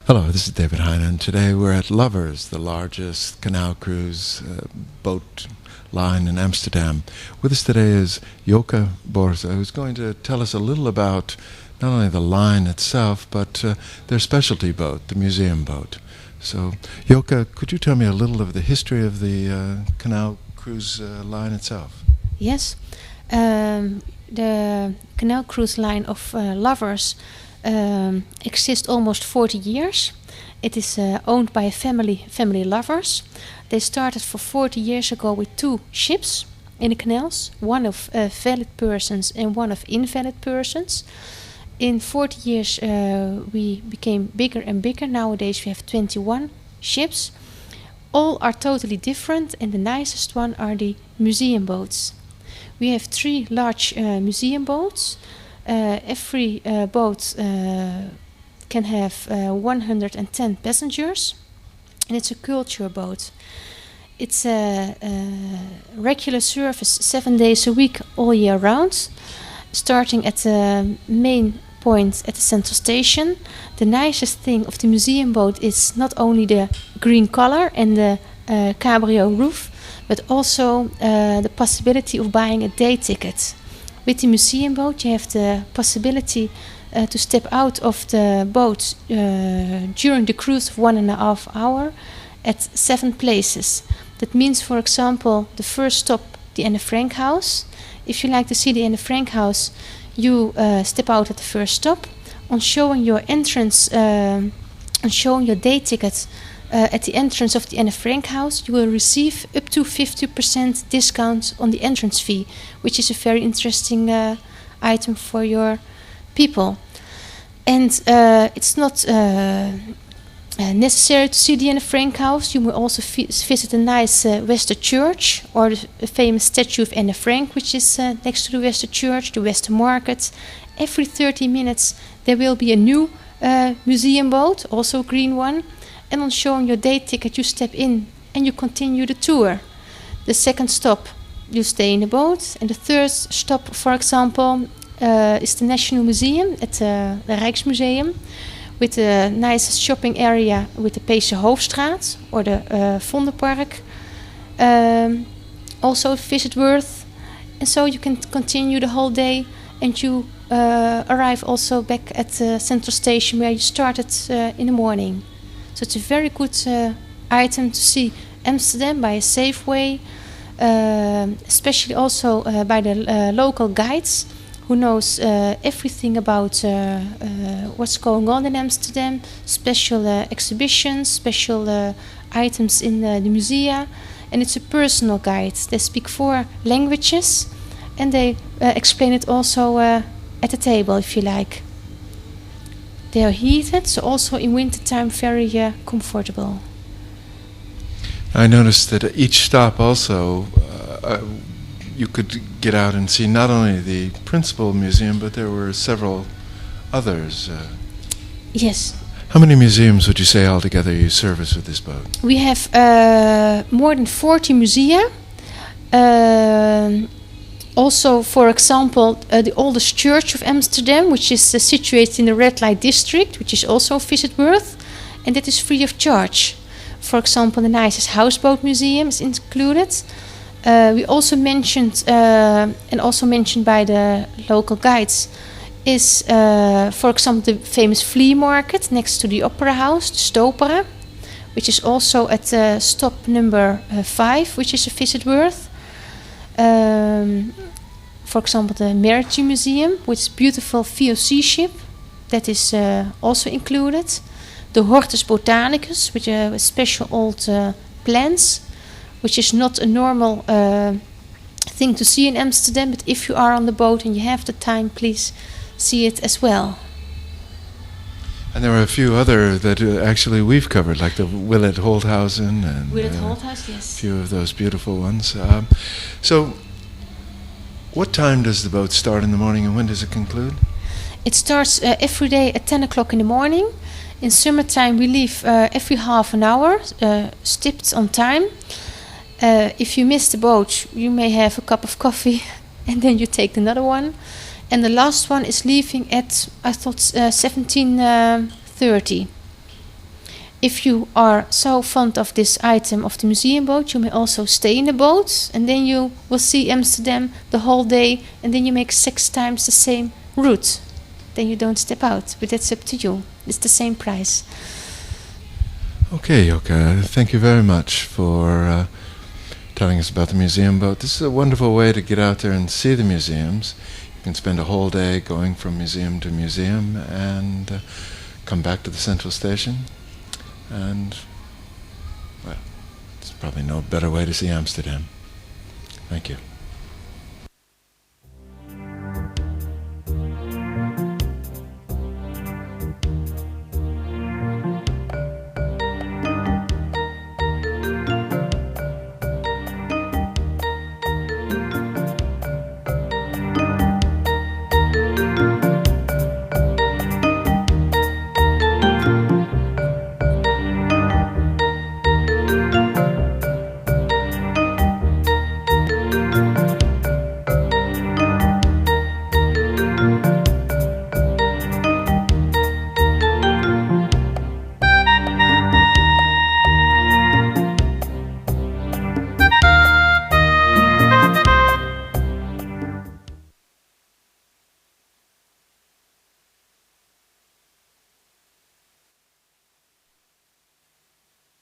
Hello, this is David Heine, and today we're at Lovers, the largest canal cruise boat line in Amsterdam. With us today is Joke Boerse, who's going to tell us a little about not only the line itself, but their specialty boat, the museum boat. So, Joke, could you tell me a little of the history of the canal cruise line itself? Yes, the canal cruise line of Lovers exists almost 40 years. It is owned by a family Lovers. They started for 40 years ago with 2 ships in the canals, one of valid persons and one of invalid persons. In 40 years we became bigger and bigger. Nowadays we have 21 ships. All are totally different, and the nicest one are the museum boats. We have 3 large museum boats. Every boat can have 110 passengers, and it's a culture boat. It's a regular service 7 days a week all year round, starting at the main point at the central station. The nicest thing of the museum boat is not only the green color and the cabrio roof, but also the possibility of buying a day ticket. With the museum boat you have the possibility to step out of the boat during the cruise of 1.5 hours at 7 places. That means, for example, the first stop, the Anne Frank house. If you like to see the Anne Frank house, you step out at the first stop. On showing your entrance, on showing your day ticket at the entrance of the Anne Frank house, you will receive up to 50% discount on the entrance fee, which is a very interesting item for your people. And it's not necessary to see the Anne Frank house. You will also visit a nice Wester Church, or the famous statue of Anne Frank, which is next to the Wester Church, the Wester Market. Every 30 minutes there will be a new museum boat, also a green one. And on showing your day ticket you step in and you continue the tour. The second stop you stay in the boat, and the third stop, for example, is the National Museum at the Rijksmuseum, with the nicest shopping area with the Peese Hoofdstraat or the Vondelpark. Also visit worth, and so you can continue the whole day, and you arrive also back at the central station where you started in the morning. So it's a very good item to see Amsterdam by a safe way, especially also by the local guides who knows everything about what's going on in Amsterdam, special exhibitions, special items in the musea. And it's a personal guide. They speak 4 languages, and they explain it also at the table, if you like. They are heated, so also in wintertime very comfortable. I noticed that at each stop also you could get out and see not only the principal museum, but there were several others. Yes. How many museums would you say altogether you service with this boat? We have more than 40 musea. Also, for example, the oldest church of Amsterdam, which is situated in the red light district, which is also visit worth, and that is free of charge. For example, the nicest houseboat museum is included. We also mentioned, and also mentioned by the local guides, is, for example, the famous flea market next to the opera house, the Stopera, which is also at stop number 5, which is a visit worth. For example, the Maritime Museum, with its beautiful VOC ship, that is also included. The Hortus Botanicus, with special old plants, which is not a normal thing to see in Amsterdam, but if you are on the boat and you have the time, please see it as well. And there were a few other that actually we've covered, like the Willet Holthausen and Holthuis, yes. a few of those beautiful ones. So, what time does the boat start in the morning, and when does it conclude? It starts every day at 10 o'clock in the morning. In summertime we leave every half an hour, stipped on time. If you miss the boat, you may have a cup of coffee and then you take another one. And the last one is leaving at, I thought, 17:30. if you are so fond of this item of the museum boat, you may also stay in the boat, and then you will see Amsterdam the whole day, and then you make 6 times the same route. Then you don't step out, but that's up to you. It's the same price. Okay, Joka, thank you very much for telling us about the museum boat. This is a wonderful way to get out there and see the museums. You can spend a whole day going from museum to museum and come back to the central station. And, well, there's probably no better way to see Amsterdam. Thank you.